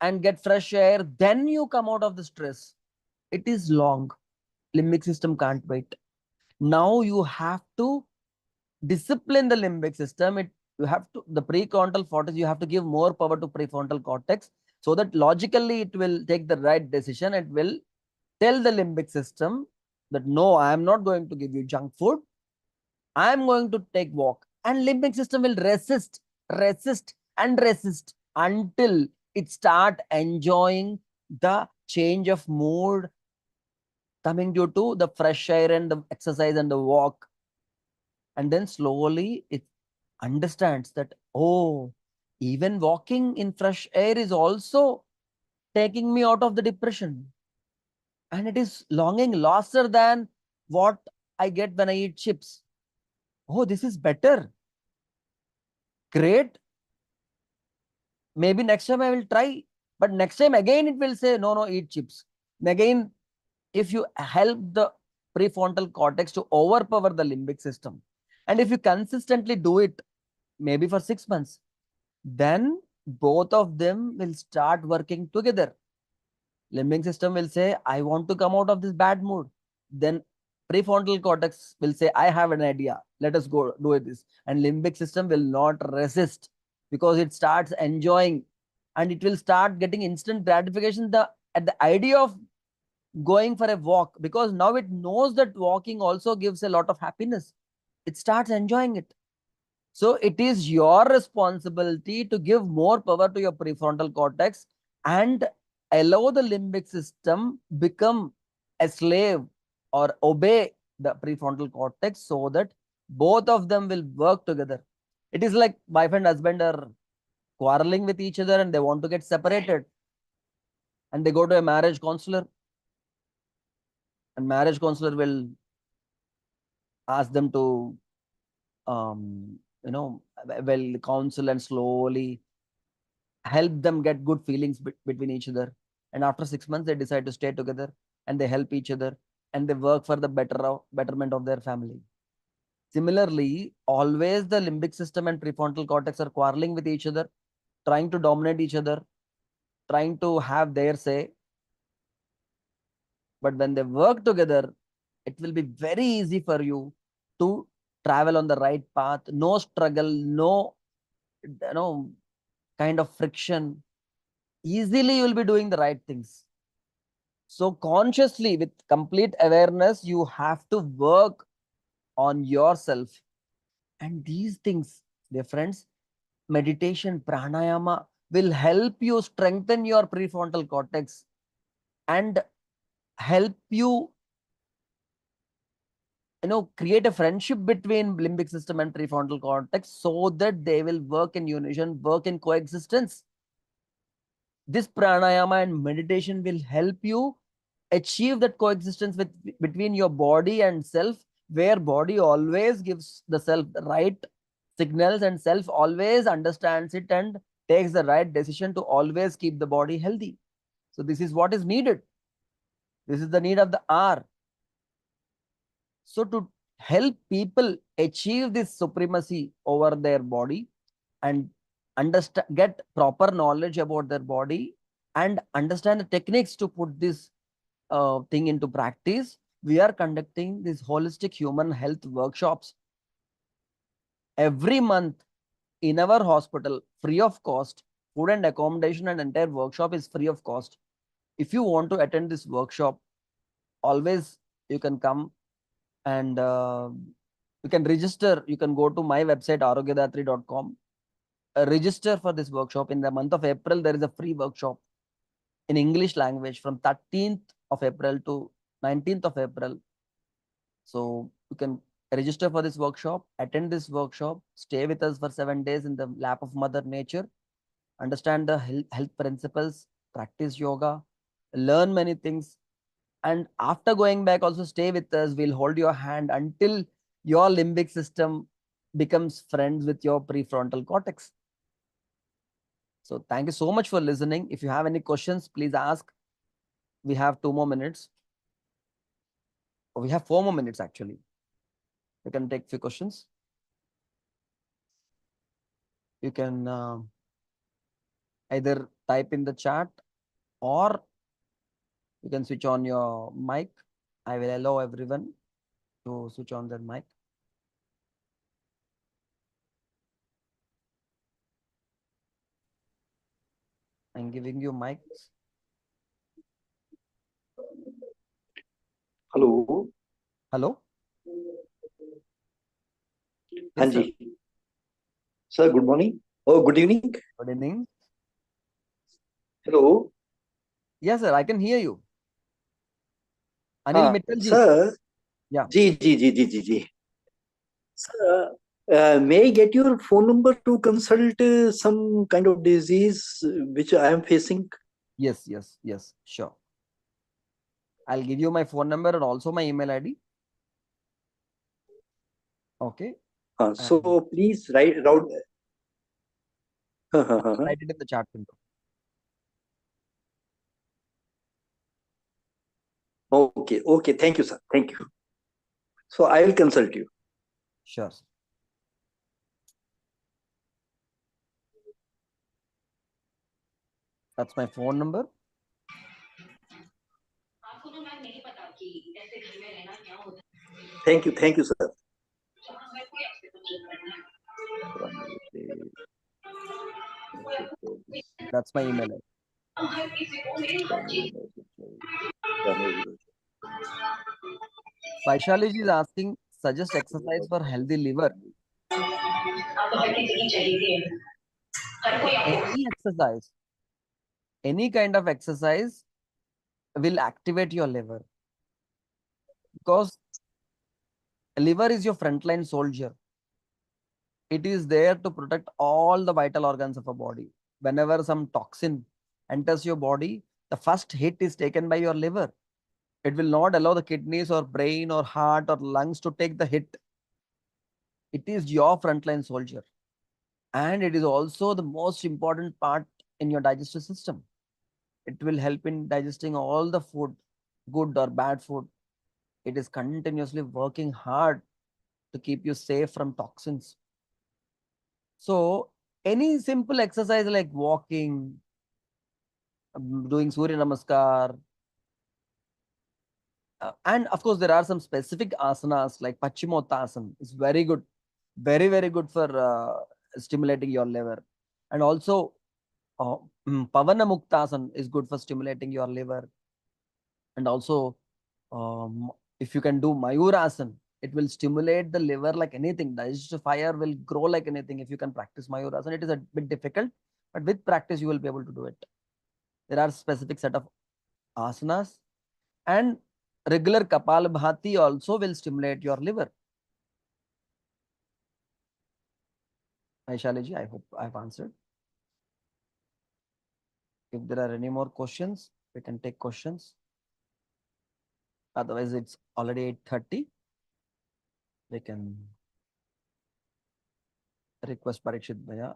and get fresh air. Then you come out of the stress. It is long. Limbic system can't wait. Now you have to discipline the limbic system. You have to, the prefrontal cortex, you have to give more power to prefrontal cortex so that logically it will take the right decision. It will tell the limbic system that no, I am not going to give you junk food. I am going to take walk. And limbic system will resist, resist, and resist until it start enjoying the change of mood coming due to the fresh air and the exercise and the walk. And then slowly it understands that, oh, even walking in fresh air is also taking me out of the depression. And it is longing lesser than what I get when I eat chips. Oh, this is better. Great. Maybe next time I will try. But next time again it will say, no, no, eat chips. And again, if you help the prefrontal cortex to overpower the limbic system, and if you consistently do it, maybe for 6 months, then both of them will start working together. Limbic system will say, I want to come out of this bad mood. Then prefrontal cortex will say, I have an idea. Let us go do this. And limbic system will not resist because it starts enjoying and it will start getting instant gratification at the idea of going for a walk, because now it knows that walking also gives a lot of happiness. It starts enjoying it. So it is your responsibility to give more power to your prefrontal cortex and allow the limbic system become a slave or obey the prefrontal cortex so that both of them will work together. It is like wife and husband are quarreling with each other and they want to get separated, and they go to a marriage counselor, and marriage counselor will ask them to well, counsel and slowly help them get good feelings between each other. And after 6 months they decide to stay together, and they help each other, and they work for the betterment of their family. Similarly, always the limbic system and prefrontal cortex are quarreling with each other, trying to dominate each other, trying to have their say. But when they work together, it will be very easy for you to travel on the right path. No struggle, no kind of friction. Easily you will be doing the right things. So consciously, with complete awareness, you have to work on yourself. And these things, dear friends, meditation, pranayama will help you strengthen your prefrontal cortex and help you, create a friendship between limbic system and prefrontal cortex so that they will work in unison, work in coexistence. This pranayama and meditation will help you achieve that coexistence between your body and self, where body always gives the self the right signals and self always understands it and takes the right decision to always keep the body healthy. So this is what is needed. This is the need of the hour. So to help people achieve this supremacy over their body and get proper knowledge about their body and understand the techniques to put this thing into practice, we are conducting these holistic human health workshops every month in our hospital, free of cost. Food and accommodation and entire workshop is free of cost. If you want to attend this workshop, always you can come, and you can register. You can go to my website arogyadatri.com, register for this workshop. In the month of April, there is a free workshop in English language from 13th of April to 19th of April. So you can register for this workshop, attend this workshop, stay with us for 7 days in the lap of Mother Nature, understand the health principles, practice yoga, learn many things. And after going back, also stay with us. We'll hold your hand until your limbic system becomes friends with your prefrontal cortex. So thank you so much for listening. If you have any questions, please ask. We have 2 more minutes. We have 4 more minutes actually. We can take few questions. You can either type in the chat or you can switch on your mic. I will allow everyone to switch on their mic. I'm giving you mics. Hello. Hello? हाँ Yes, sir. जी sir good morning और good evening Good evening. Hello Yes, sir, I can hear you. Anil Mittal ji. Sir, Yeah. जी. Sir, may I get your phone number to consult some kind of disease which I am facing? Yes, sure. I'll give you my phone number and also my email ID. Okay. So please write Write it in the chat window. Okay. Thank you, sir. Thank you. So I will consult you. Sure. Sir. That's my phone number. Thank you, sir. That's my email ID. Vaishali ji is asking, suggest exercise for healthy liver. Any exercise, any kind of exercise will activate your liver, because liver is your frontline soldier. It is there to protect all the vital organs of a body. Whenever some toxin enters your body, the first hit is taken by your liver. It will not allow the kidneys or brain or heart or lungs to take the hit. It is your frontline soldier. And it is also the most important part in your digestive system. It will help in digesting all the food, good or bad food. It is continuously working hard to keep you safe from toxins. So, any simple exercise like walking, doing Surya Namaskar, and of course, there are some specific asanas like Paschimottanasana. It's very good, very good for stimulating your liver. And also, Pavana Muktasana is good for stimulating your liver. And also, if you can do Mayurasana, it will stimulate the liver like anything. Digestive fire will grow like anything if you can practice Mayurasana. It is a bit difficult, but with practice, you will be able to do it. There are specific set of asanas, and regular Kapalabhati also will stimulate your liver. Vaishali, I hope I have answered. If there are any more questions, we can take questions. Otherwise, it's already 8:30. We can request Parikshit Bhaiya.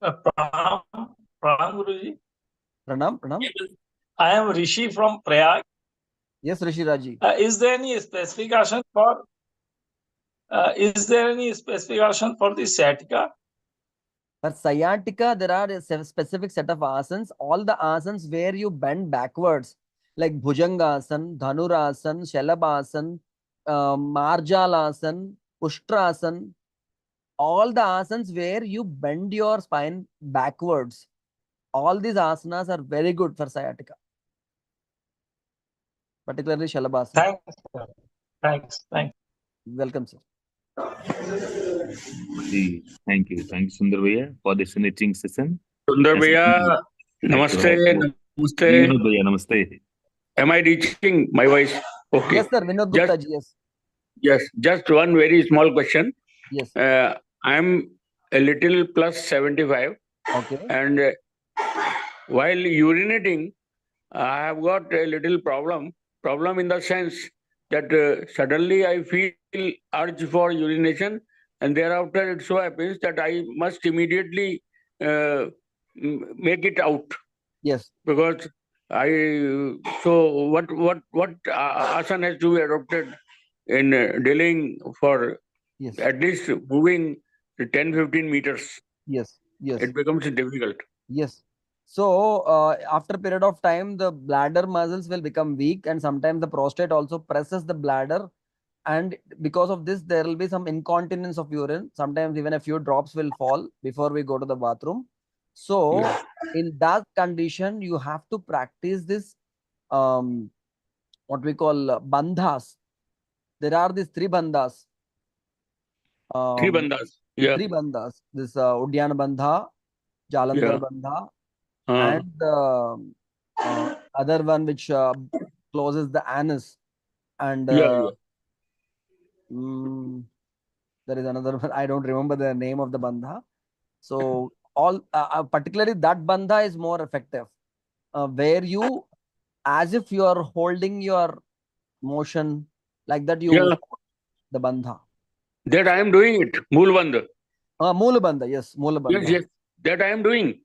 Pranam, Pranam Guruji. Pranam. I am Rishi from Prayag. Yes, Rishi Raji. Is there any specification for the sciatica? For sciatica, there are a specific set of asanas. All the asanas where you bend backwards, like Bhujangasana, Dhanurasana, Shalabhasana, Marjalasana, Ushtrasana, all the asanas where you bend your spine backwards. All these asanas are very good for sciatica, particularly Shalabhasana. Thanks. Welcome, sir. Thank you, Sundar Bhaiya, for this enriching session. Sundar Yes, Bhaiya, namaste. Vinod Bhaiya, namaste. Am I reaching my voice? Okay. Yes, sir. Vinod Gupta ji, yes. Yes, just one very small question. Yes. I'm a little plus 75. Okay. And while urinating, I have got a little problem. Problem in the sense that suddenly I feel urge for urination, and thereafter it so happens that I must immediately make it out. Yes. Because what asana has to be adopted in dealing for at least moving 10-15 meters? Yes. It becomes difficult. Yes. So after a period of time, the bladder muscles will become weak, and sometimes the prostate also presses the bladder. And because of this, there will be some incontinence of urine. Sometimes even a few drops will fall before we go to the bathroom. So in that condition, you have to practice this, what we call bandhas. There are these three bandhas. Three bandhas. Yeah. Three bandhas. This Udyana Bandha, Jalandhar Bandha, हाँ, and the other one which closes the anus, and yeah. mm, there is another one. I don't remember the name of the bandha. So all particularly that bandha is more effective, where you, as if you are holding your motion like that, you Yeah, hold the bandha. that I am doing it. Moolband. Moola bandha, yes, moola Yes, bandha. yes. That I am doing.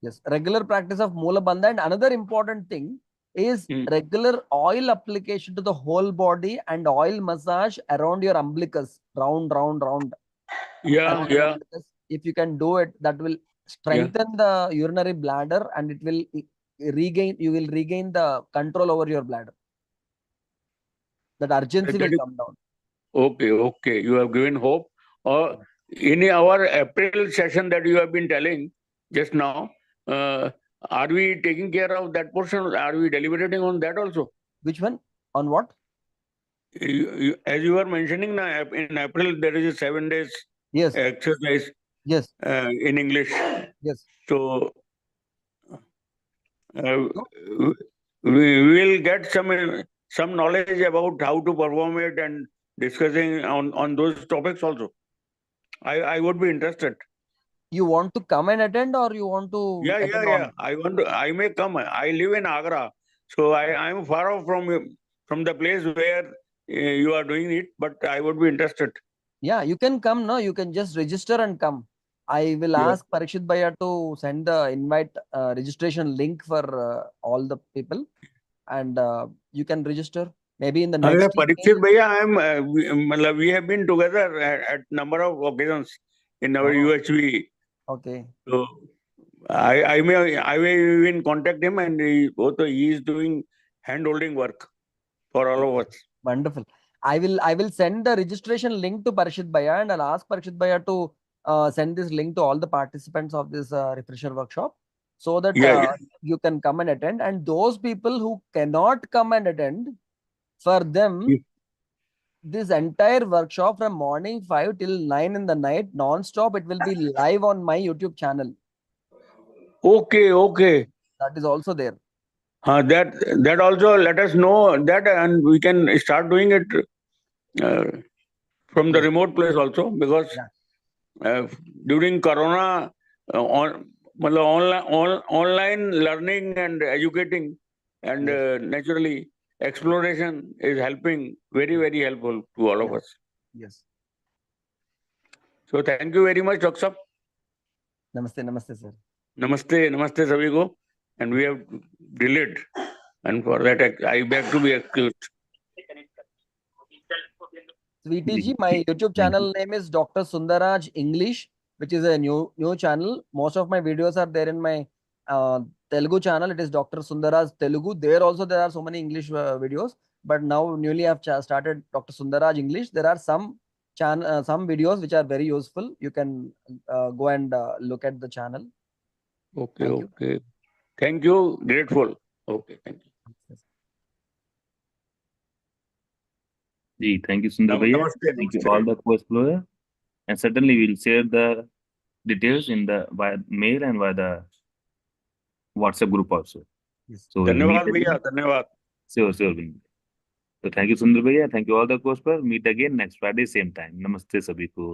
Yes, regular practice of moola bandha. And another important thing is Hmm. regular oil application to the whole body and oil massage around your umbilicus, round, round, round Yeah, around your yeah, umbilicus. If you can do it, that will yeah. strengthen the urinary bladder, and it will regain. You will regain the control over your bladder. That urgency That will is come down. okay, okay. You have given hope. In our April session that you have been telling just now, uh, are we taking care of that portion? Are we deliberating on that also? Which one? On what? As you were mentioning, now, in April there is a 7 days Yes, exercise yes, in English. yes. So uh, No, we will get some knowledge about how to perform it and discussing on those topics also. I would be interested. you want to come and attend, or you want to Yeah, yeah, attend yeah. online? I may come. I live in Agra, so I am far off from the place where you are doing it, but I would be interested. Yeah, you can come. No, you can just register and come. I will Yeah. ask Parikshit Bhaiya to send the invite registration link for all the people, and you can register. Maybe in the Yeah, next Parikshit email. Bhaiya, we have been together at number of occasions in our Oh, UHV. okay. So I may even contact him, and he is doing hand holding work for all of us. Wonderful. I will send the registration link to Parikshit Bhaiya, and I'll ask Parikshit Bhaiya to send this link to all the participants of this refresher workshop, so that Yeah, yeah. you can come and attend. And those people who cannot come and attend, for them, this entire workshop from morning 5 till 9 in the night, non-stop, it will be live on my YouTube channel. Okay, okay. That is also there. That also let us know that, and we can start doing it uh, from the Yes. remote place also, because Yeah. uh, during Corona, online learning and educating, and Yes. naturally exploration is helping, very helpful to all of Yes. us. Yes. So thank you very much, Dr. Sahab. Namaste. Namaste, sir. Namaste sabhi ko. And we have delayed, and for that I beg to be excused. Sweetie ji, my YouTube Thank you. channel name is Dr. Sundaraj English, which is a new channel. Most of my videos are there in my Telugu channel. It is Dr. Sundaraj Telugu. There also there are so many English videos, but now newly I've started Dr. Sundaraj English. There are some videos which are very useful. You can go and look at the channel. Okay, Thank you. okay. Thank you. Grateful. Okay, thank you. Thank you, Sundar Bhaiya. Namaste, Thank you namaste. all the co-explorer. And certainly we'll share the details in the via mail and via the WhatsApp group also. Yes. So we'll meet Dhanyavad bhaiya, again. dhanyavad. Sure. So thank you, Sundar Bhaiya. Thank you all the co-explorer. Meet again next Friday, same time. Namaste sabhi ko.